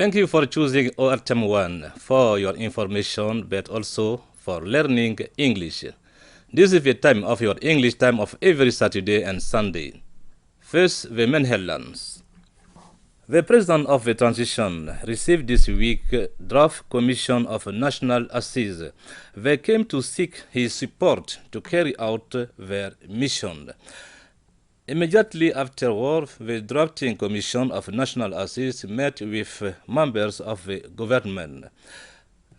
Thank you for choosing ORTM1 for your information, but also for learning English. This is the time of your English time of every Saturday and Sunday. First, the main headlines. The President of the Transition received this week draft commission of National Assise. They came to seek his support to carry out their mission. Immediately afterward, the drafting commission of National Assise met with members of the government.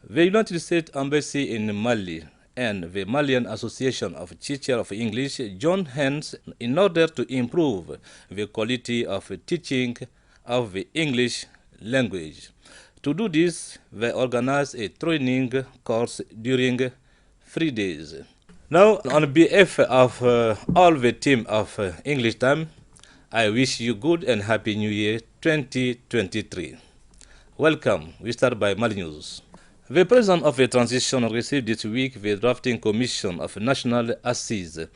The United States Embassy in Mali and the Malian Association of Teachers of English joined hands in order to improve the quality of teaching of the English language. To do this, they organized a training course during 3 days. Now, on behalf of all the team of English Time, I wish you good and happy New Year 2023. Welcome. We start by Mali News. The President of the Transition received this week the drafting commission of National Assise.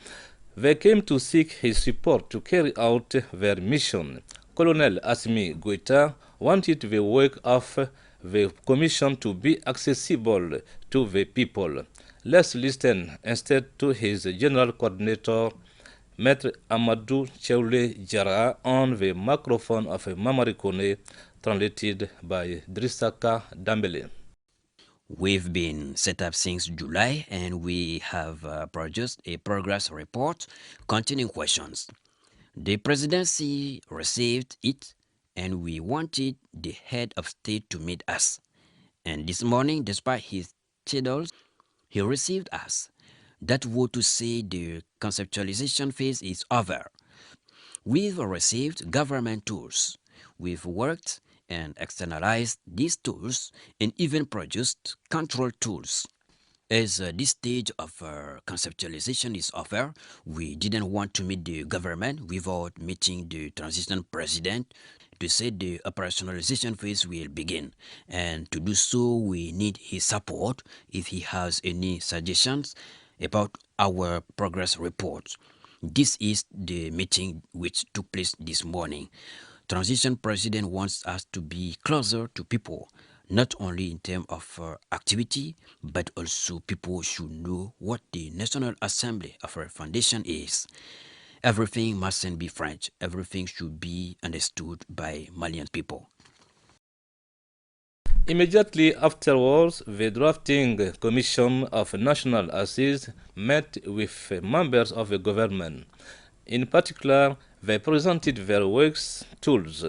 They came to seek his support to carry out their mission. Colonel Assimi Goïta wanted the work of the commission to be accessible to the people. Let's listen instead to his general coordinator, Maître Amadou Cheoulé Diarra, on the microphone of Mamari Kone, translated by Drissaka Dambele. We've been set up since July and we have produced a progress report containing questions. The presidency received it and we wanted the head of state to meet us. And this morning, despite his schedules, he received us. That was to say the conceptualization phase is over. We've received government tools. We've worked and externalized these tools and even produced control tools. As this stage of conceptualization is over, we didn't want to meet the government without meeting the transition president to say the operationalization phase will begin. And to do so, we need his support if he has any suggestions about our progress report. This is the meeting which took place this morning. Transition president wants us to be closer to people, not only in terms of activity, but also people should know what the National Assembly of our foundation is. Everything mustn't be French. Everything should be understood by Malian people. Immediately afterwards, the drafting commission of National Assise met with members of the government. In particular, they presented their works tools.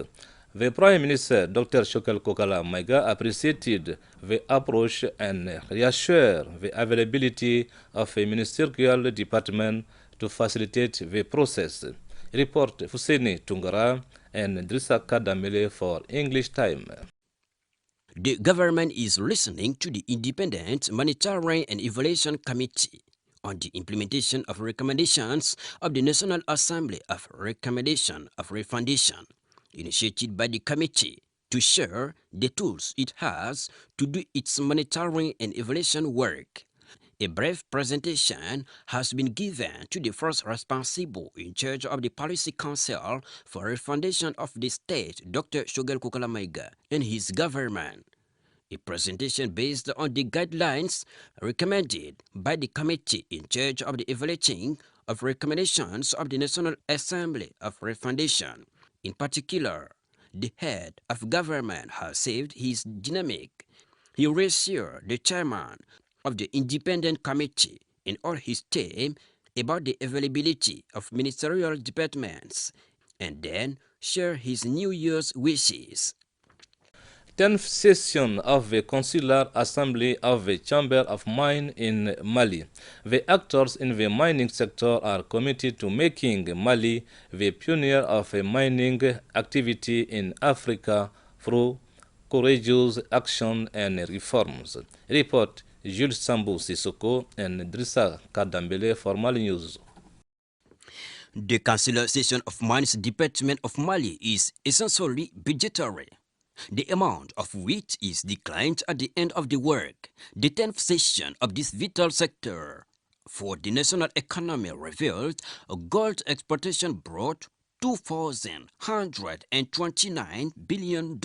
The Prime Minister, Dr. Shokal Kokala Maiga, appreciated the approach and reassured the availability of a ministerial department to facilitate the process. Report Fuseni Tungara and Drissa Kadamele for English Time. The government is listening to the Independent Monitoring and Evaluation Committee on the implementation of recommendations of the National Assembly of Recommendation of Refundation, initiated by the committee to share the tools it has to do its monitoring and evaluation work. A brief presentation has been given to the first responsible in charge of the Policy Council for Refundation of the State, Dr. Shogel Kukalamaiga, and his government. A presentation based on the guidelines recommended by the committee in charge of the evaluating of recommendations of the National Assembly of Refundation. In particular, the head of government has saved his dynamic. He reassured the chairman of the independent committee and all his team about the availability of ministerial departments, and then share his New Year's wishes. 10th session of the Consular Assembly of the Chamber of Mines in Mali. The actors in the mining sector are committed to making Mali the pioneer of a mining activity in Africa through courageous action and reforms. Report Jules Sambou Sissoko and Drissa Kadambele for Mali News. The Consular Session of Mines Department of Mali is essentially budgetary, the amount of which is declined at the end of the work. The 10th session of this vital sector for the national economy revealed a gold exploitation brought $2,129 billion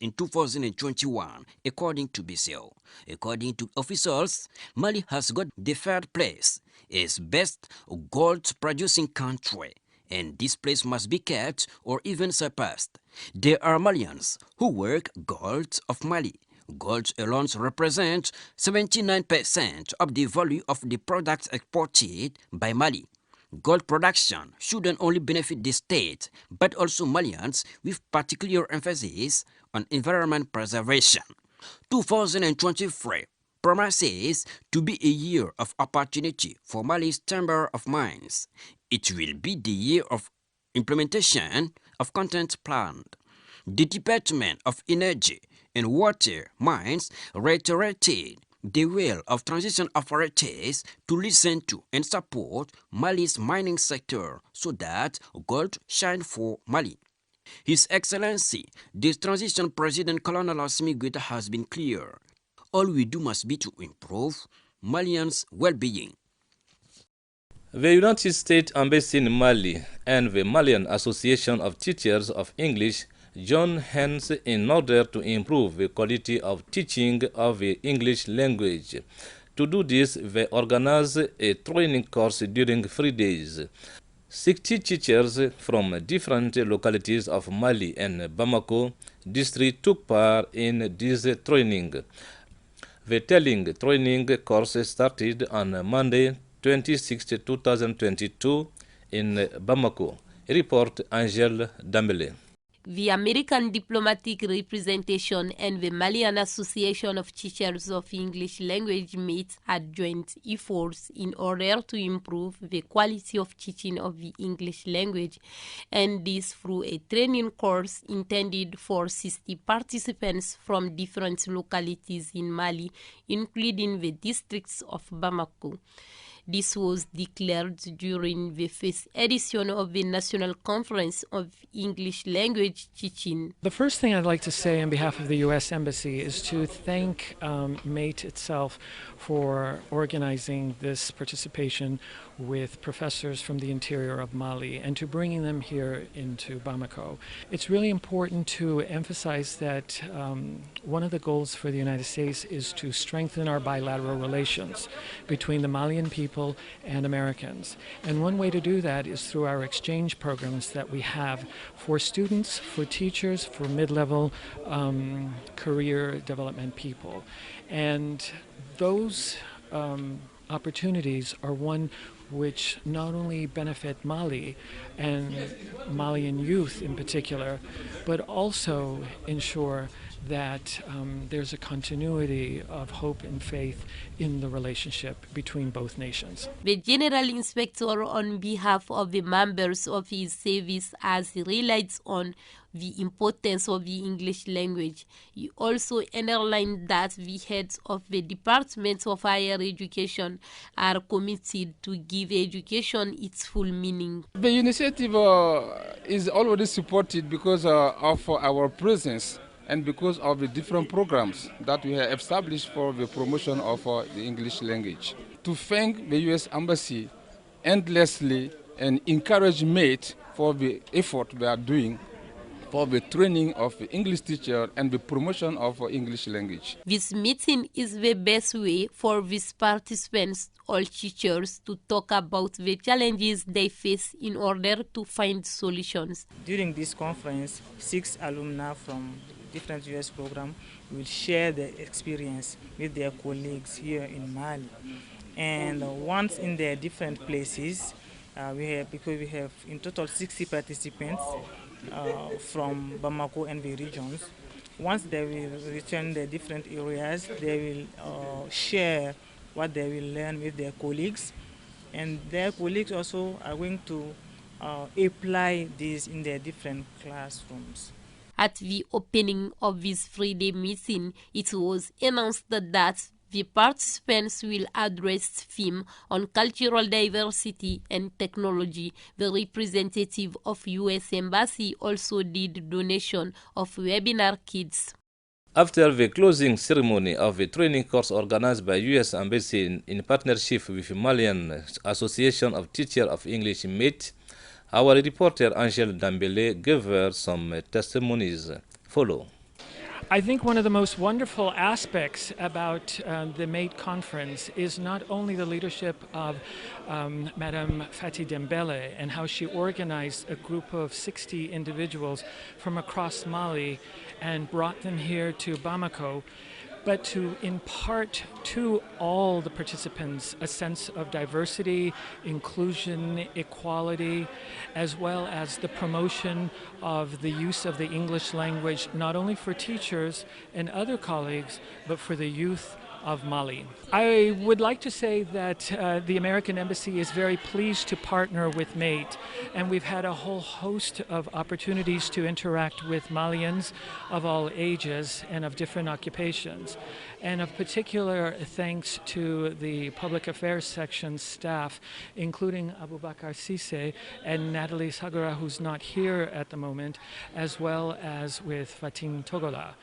in 2021, according to BCO. According to officials, Mali has got the third place as best gold-producing country, and this place must be kept or even surpassed. There are Malians who work gold of Mali. Gold alone represents 79% of the value of the products exported by Mali. Gold production shouldn't only benefit the state, but also Malians, with particular emphasis on environment preservation. 2023 promises to be a year of opportunity for Mali's Chamber of Mines. It will be the year of implementation of content plan. The Department of Energy and Water Mines reiterated the will of transition authorities to listen to and support Mali's mining sector so that gold shine for Mali. His Excellency, the transition President Colonel Marcelle Y TESSOUGUE has been clear. All we do must be to improve Malians' well-being. The United States Embassy in Mali and the Malian Association of Teachers of English join hands in order to improve the quality of teaching of the English language. To do this, they organize a training course during 3 days. 60 teachers from different localities of Mali and Bamako district took part in this training. The telling training course started on Monday, 26, 2022 in Bamako. Report Angel Damele. The American Diplomatic Representation and the Malian Association of Teachers of English Language meet at joint efforts in order to improve the quality of teaching of the English language, and this through a training course intended for 60 participants from different localities in Mali, including the districts of Bamako. This was declared during the first edition of the National Conference of English Language Teaching. The first thing I'd like to say on behalf of the U.S. Embassy is to thank MATE itself for organizing this participation with professors from the interior of Mali and to bringing them here into Bamako. It's really important to emphasize that one of the goals for the United States is to strengthen our bilateral relations between the Malian people and Americans. And one way to do that is through our exchange programs that we have for students, for teachers, for mid-level career development people. And those opportunities are one which not only benefit Mali and Malian youth in particular, but also ensure that there's a continuity of hope and faith in the relationship between both nations. The General Inspector, on behalf of the members of his service, has relied on the importance of the English language. He also underlined that the heads of the Department of Higher Education are committed to give education its full meaning. The initiative is already supported because of our presence and because of the different programs that we have established for the promotion of the English language. To thank the U.S. Embassy endlessly and encourage MATE for the effort they are doing for the training of the English teacher and the promotion of English language. This meeting is the best way for these participants, all teachers, to talk about the challenges they face in order to find solutions. During this conference, 6 alumni from different U.S. programs will share their experience with their colleagues here in Mali. And once in their different places, because we have in total 60 participants from Bamako and the regions. Once they will return the different areas, they will share what they will learn with their colleagues, and their colleagues also are going to apply this in their different classrooms. At the opening of this 3-day meeting, it was announced that the participants will address themes on cultural diversity and technology. The representative of U.S. Embassy also did donation of webinar kits. After the closing ceremony of the training course organized by U.S. Embassy in partnership with Malian Association of Teachers of English, MATE, Our reporter Angel Dambele gave her some testimonies. Follow. I think one of the most wonderful aspects about the MATE conference is not only the leadership of Madame Fatih Dembele and how she organized a group of 60 individuals from across Mali and brought them here to Bamako, but to impart to all the participants a sense of diversity, inclusion, equality, as well as the promotion of the use of the English language, not only for teachers and other colleagues, but for the youth of Mali. I would like to say that the American Embassy is very pleased to partner with MATE, and we've had a whole host of opportunities to interact with Malians of all ages and of different occupations. And of particular thanks to the Public Affairs Section staff, including Bakary Cisse and Nathalie Sagara, who's not here at the moment, as well as with Fatim Togola.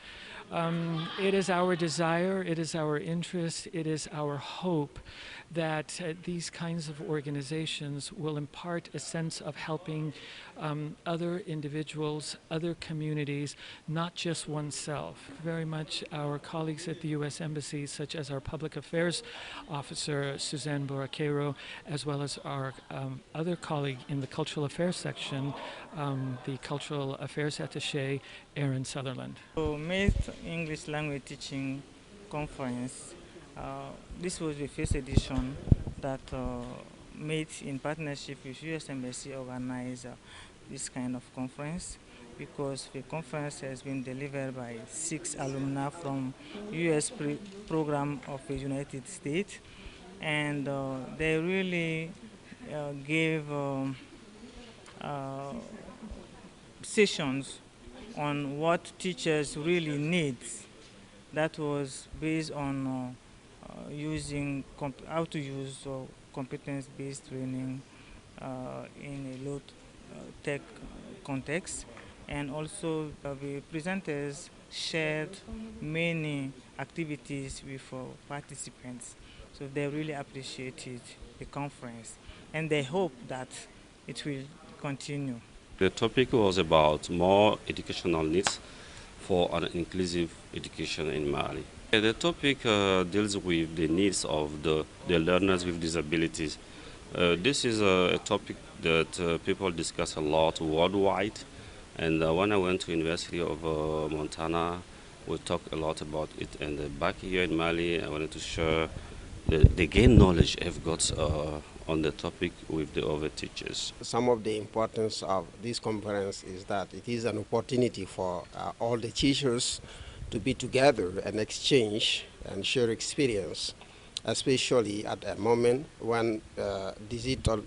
It is our desire, it is our interest, it is our hope that these kinds of organizations will impart a sense of helping other individuals, other communities, not just oneself. Very much our colleagues at the U.S. Embassy, such as our Public Affairs Officer, Suzanne Boraquero, as well as our other colleague in the Cultural Affairs section, the Cultural Affairs Attaché, Aaron Sutherland. So, MATE English Language Teaching Conference. This was the first edition that MATE, in partnership with U.S. Embassy, organized this kind of conference, because the conference has been delivered by 6 alumni from U.S. program of the United States, and they really gave sessions on what teachers really need. That was based on using how to use competence-based training in a low-tech context, and also the presenters shared many activities with participants. So they really appreciated the conference, and they hope that it will continue. The topic was about more educational needs for an inclusive education in Mali. The topic deals with the needs of the learners with disabilities. This is a topic that people discuss a lot worldwide, and when I went to University of Montana, we talked a lot about it. And back here in Mali, I wanted to share the gain knowledge I've got on the topic with the other teachers. Some of the importance of this conference is that it is an opportunity for all the teachers to be together and exchange and share experience, especially at a moment when digital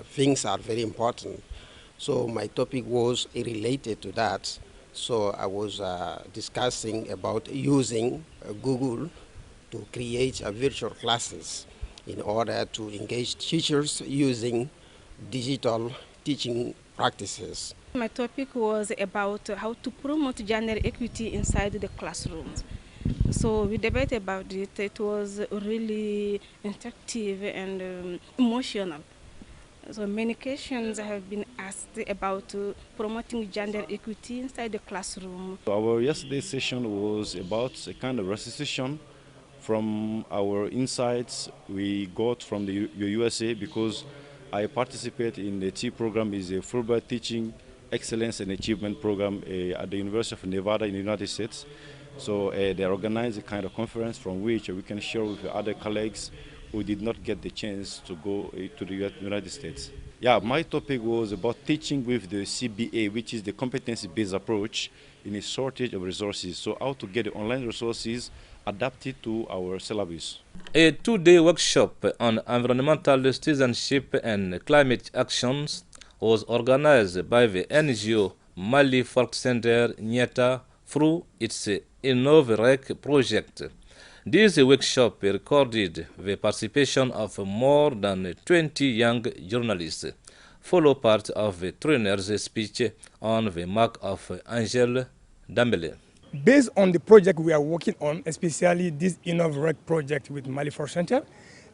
things are very important. So my topic was related to that. So I was discussing about using Google to create virtual classes in order to engage teachers using digital teaching practices. My topic was about how to promote gender equity inside the classrooms. So we debated about it. It was really interactive and emotional. So many questions have been asked about promoting gender equity inside the classroom. Our yesterday's session was about a kind of restitution from our insights we got from the USA, because I participate in the T program, is a Fulbright Teaching Excellence and Achievement Program at the University of Nevada in the United States. So they organize a kind of conference from which we can share with other colleagues who did not get the chance to go to the United States. Yeah, my topic was about teaching with the CBA, which is the competency-based approach in a shortage of resources. So how to get the online resources adapted to our syllabus. A 2-day workshop on environmental citizenship and climate actions was organized by the NGO Mali Folk Center Nieta through its InnoveRec project. This workshop recorded the participation of more than 20 young journalists. Follow part of the trainer's speech on the mark of Angel Dambele. Based on the project we are working on, especially this InnoveRec project with Mali Folk Center,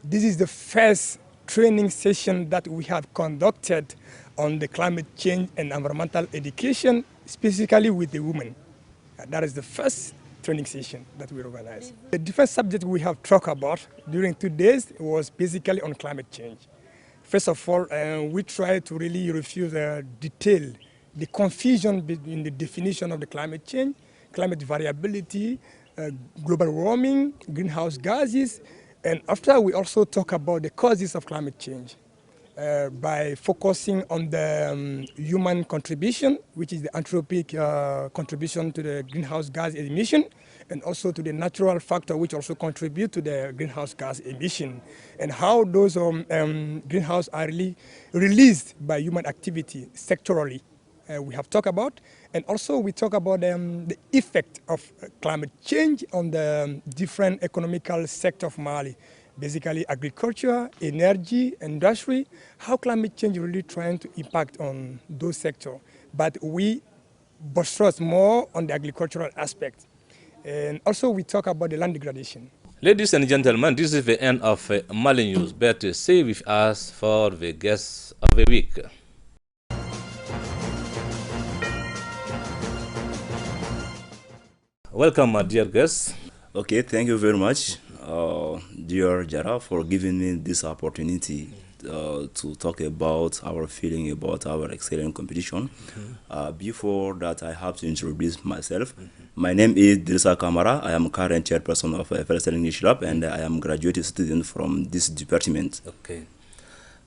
this is the first training session that we have conducted on the climate change and environmental education, specifically with the women. That is the first training session that we organized. The different subjects we have talked about during 2 days was basically on climate change. First of all, we try to really refuse detail the confusion between the definition of the climate change, climate variability, global warming, greenhouse gases, and after we also talk about the causes of climate change by focusing on the human contribution, which is the anthropic contribution to the greenhouse gas emission, and also to the natural factor which also contribute to the greenhouse gas emission, and how those greenhouse are really released by human activity sectorally. We have talked about, and also we talk about the effect of climate change on the different economical sector of Mali, basically agriculture, energy, industry, how climate change really trying to impact on those sectors. But we stress more on the agricultural aspect. And also we talk about the land degradation. Ladies and gentlemen, this is the end of Mali News, but stay with us for the guest of the week. Welcome, my dear guests. Okay, thank you very much, dear Jara, for giving me this opportunity to talk about our feeling about our excellent competition. Before that, I have to introduce myself. My name is Dirisa Kamara. I am current chairperson of FLSL English Lab, and I am graduate student from this department. Okay.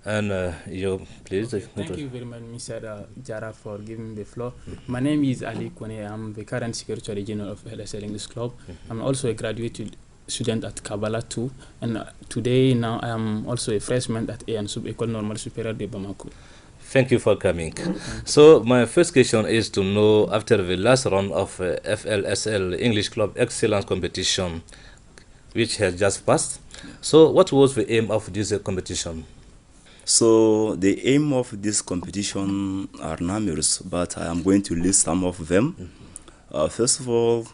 And you, please. Thank you very much, Mr. Jara, for giving me the floor. My name is Ali Kone. I'm the current Secretary General of LSL English Club. I'm also a graduate student at Kabbalah too. And today, now, I am also a freshman at AN Sub École Normale Supérieure de Bamako. Thank you for coming. So my first question is to know, after the last round of FLSL English Club Excellence Competition, which has just passed, so what was the aim of this competition? So the aim of this competition are numerous, but I am going to list some of them. First of all,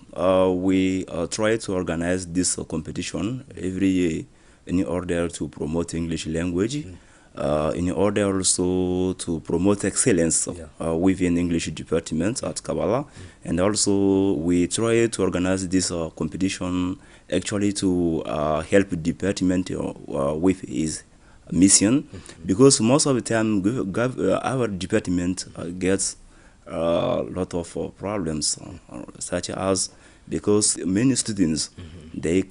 we try to organize this competition every year in order to promote English language, in order also to promote excellence within English department at Kabbalah, and also we try to organize this competition actually to help the department with his mission, because most of the time our department gets a lot of problems, such as because many students they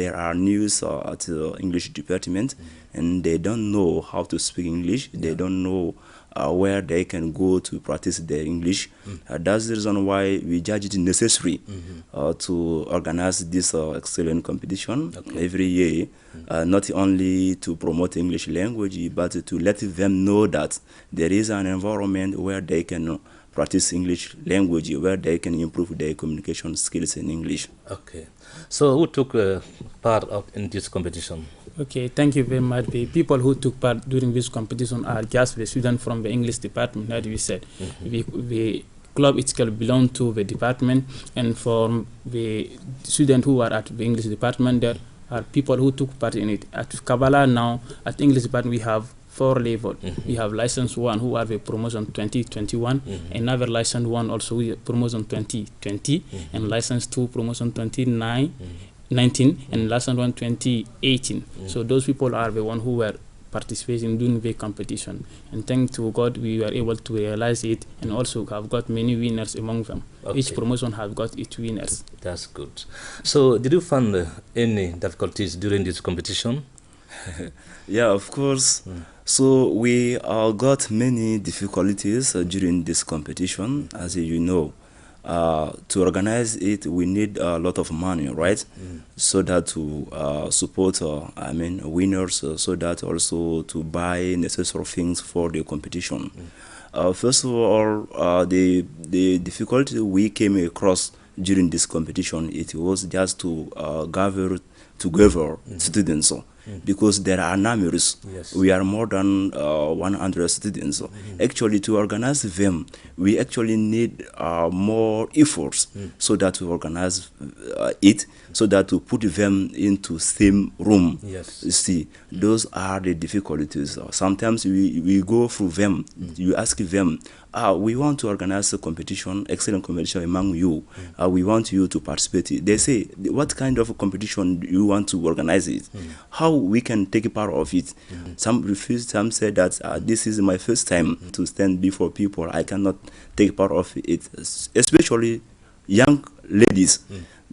are new at the English department, and they don't know how to speak English. They don't know where they can go to practice their English. That's the reason why we judge it necessary to organize this excellent competition every year, not only to promote English language, but to let them know that there is an environment where they can practice English language, where they can improve their communication skills in English. Okay. So who took part in this competition? Okay, thank you very much. The people who took part during this competition are just the students from the English department, as we said. The club itself belongs to the department, and for the students who are at the English department, there are people who took part in it. At Kabbalah now, at English department, we have 4 levels. We have license 1 who are the promotion 2021, another license 1 also with promotion 2020, and license 2 promotion 2019, and license 1 2018. So those people are the ones who were participating during the competition, and thanks to God we were able to realize it, and also have got many winners among them. Each promotion has got its winners. That's good. So did you find any difficulties during this competition? Yeah, of course. So we got many difficulties during this competition. As you know, to organize it, we need a lot of money, right? So that to support, winners, so that also to buy necessary things for the competition. First of all, the difficulty we came across during this competition, it was just to gather together students. because there are numbers. Yes. We are more than 100 students. So actually, to organize them, we actually need more efforts so that to organize it, so that to put them into same room. Yes. You see, those are the difficulties. Sometimes we go through them. You ask them, we want to organize a competition, excellent competition among you. We want you to participate. They say, what kind of competition do you want to organize it? How we can take part of it? Some refuse, some say that this is my first time to stand before people. I cannot take part of it, especially young ladies.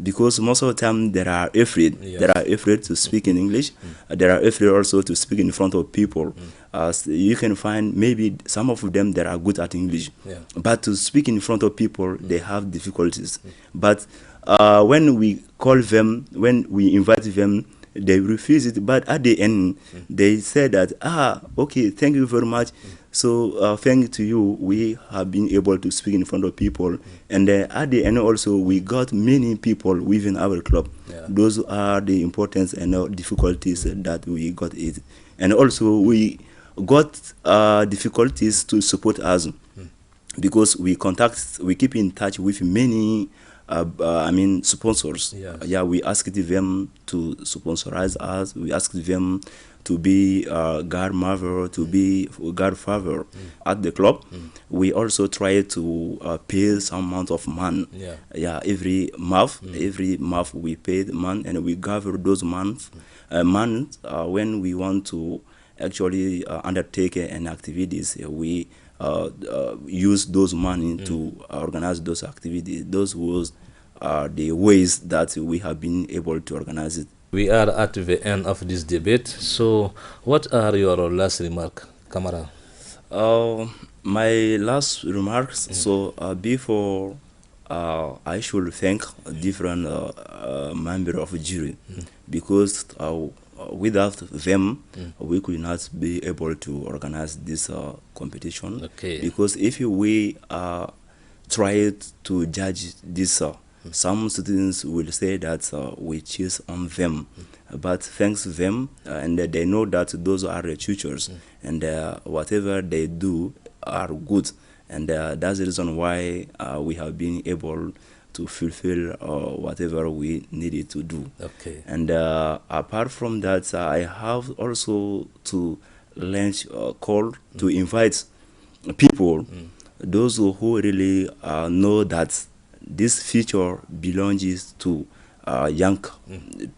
Because most of the time they are afraid. Yes. They are afraid to speak in English. They are afraid also to speak in front of people. So you can find maybe some of them that are good at English, but to speak in front of people, they have difficulties. But when we call them, when we invite them, they refuse it. But at the end, they say that, okay, thank you very much. So thanks to you, we have been able to speak in front of people. And at the end also, we got many people within our club. Those are the importance and difficulties that we got it. And also we got difficulties to support us because we keep in touch with many sponsors. Yes. We asked them to sponsorize us. We asked them to be godmother, to be godfather at the club. We also try to pay some amount of money. Every month. Every month we pay the money, and we gather those months when we want to actually undertake an activities. We use those money to organize those activities. Those was the ways that we have been able to organize it. We are at the end of this debate. So, what are your last remarks, Kamara? My last remarks. So, before I should thank different members of the jury because without them, we could not be able to organize this competition. Okay. Because if we try to judge this, some students will say that we choose on them. But thanks to them, and they know that those are the tutors, and whatever they do are good. And that's the reason why we have been able to fulfill whatever we needed to do. Okay. And apart from that, I have also to launch a call to invite people, those who really know that this future belongs to young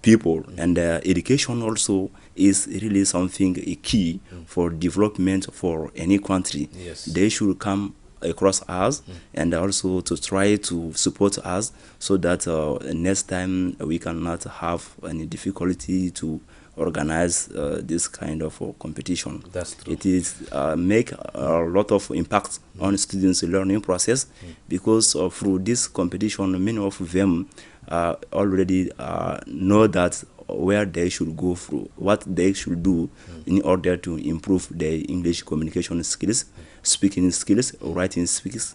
people, and education also is really something key for development for any country. Yes. They should come across us and also to try to support us so that next time we cannot have any difficulty to organize this kind of competition. That's true. It is make a lot of impact on students' learning process because through this competition, many of them already know that where they should go through, what they should do in order to improve their English communication skills, speaking skills, writing skills,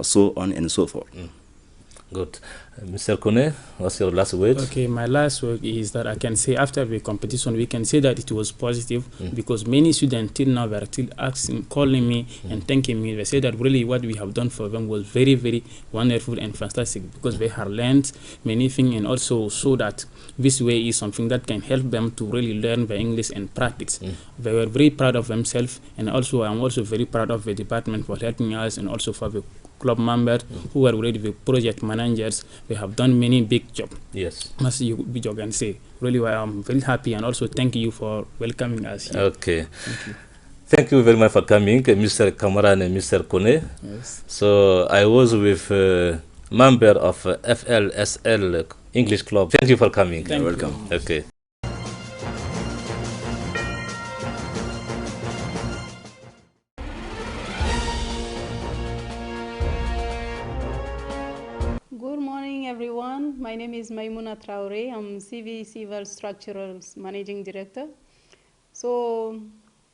so on and so forth. Good. Mr. Kone, what's your last word? Okay, my last word is that I can say after the competition, we can say that it was positive because many students till now were still asking, calling me and thanking me. They say that really what we have done for them was very, very wonderful and fantastic because they have learned many things and also so that this way is something that can help them to really learn the English and practice. They were very proud of themselves, and also I'm also very proud of the department for helping us and also for the club members who are already the project managers. We have done many big job. Yes. As you can say. Really, I'm very happy and also thank you for welcoming us here. Okay. Thank you. Thank you very much for coming, Mr. Kamara and Mr. Kone. Yes. So I was with member of FLSL English Club. Thank you for coming. Thank You're welcome. you. Okay. Good morning, everyone. My name is Maimouna Traore. I'm CV Civil Structurals Managing Director. So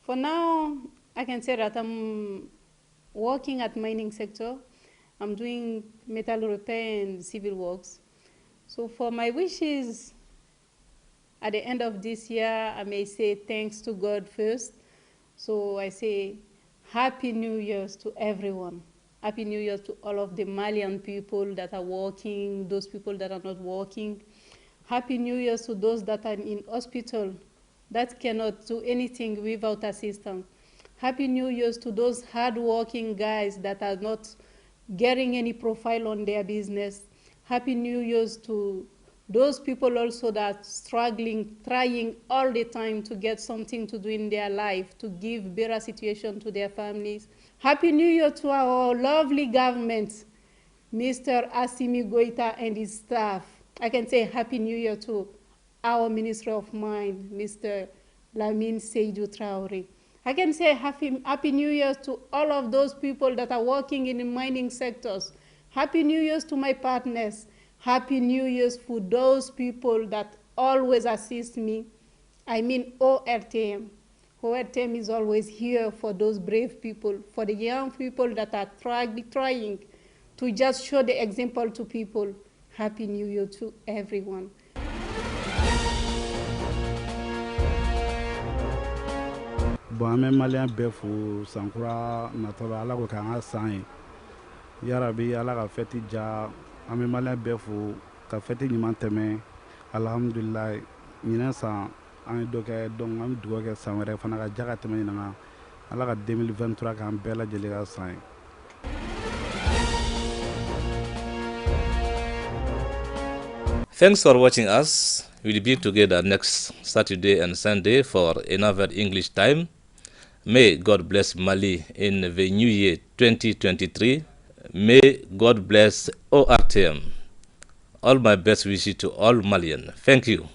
for now, I can say that I'm working at mining sector. I'm doing metal repair and civil works. So for my wishes, at the end of this year, I may say thanks to God first. So I say Happy New Year's to everyone. Happy New Year to all of the Malian people that are working, those people that are not working. Happy New Year to those that are in hospital that cannot do anything without assistance. Happy New Year to those hard-working guys that are not getting any profile on their business. Happy New Year to those people also that are struggling, trying all the time to get something to do in their life, to give better situation to their families. Happy New Year to our lovely government, Mr. Assimi Goïta and his staff. I can say Happy New Year to our Minister of Mines, Mr. Lamine Seydou Traoré. I can say Happy New Year to all of those people that are working in the mining sectors. Happy New Year to my partners. Happy New Year for those people that always assist me. I mean ORTM. ORTM is always here for those brave people, for the young people that are trying to just show the example to people. Happy New Year to everyone. Bon, an bɛ maliyɛn bɛɛ fo sankura natɔla ala ko k'an ka san ye yarabi ala ka fɛti ja an bɛ maliyɛn bɛɛ fo ka fɛti ɲuman tɛmɛ alhamdulilayi ɲinɛ san an ye dɔ kɛ donc an bɛ dugawu kɛ san wɛrɛ fana ka ja ka tɛmɛ ɲinɛ kan ala ka 2023 k'an bɛɛ lajɛlen ka san ye. Thanks for watching us. We'll be together next Saturday and Sunday for another English time. May God bless Mali in the new year 2023. May God bless ORTM. All my best wishes to all Malians. Thank you.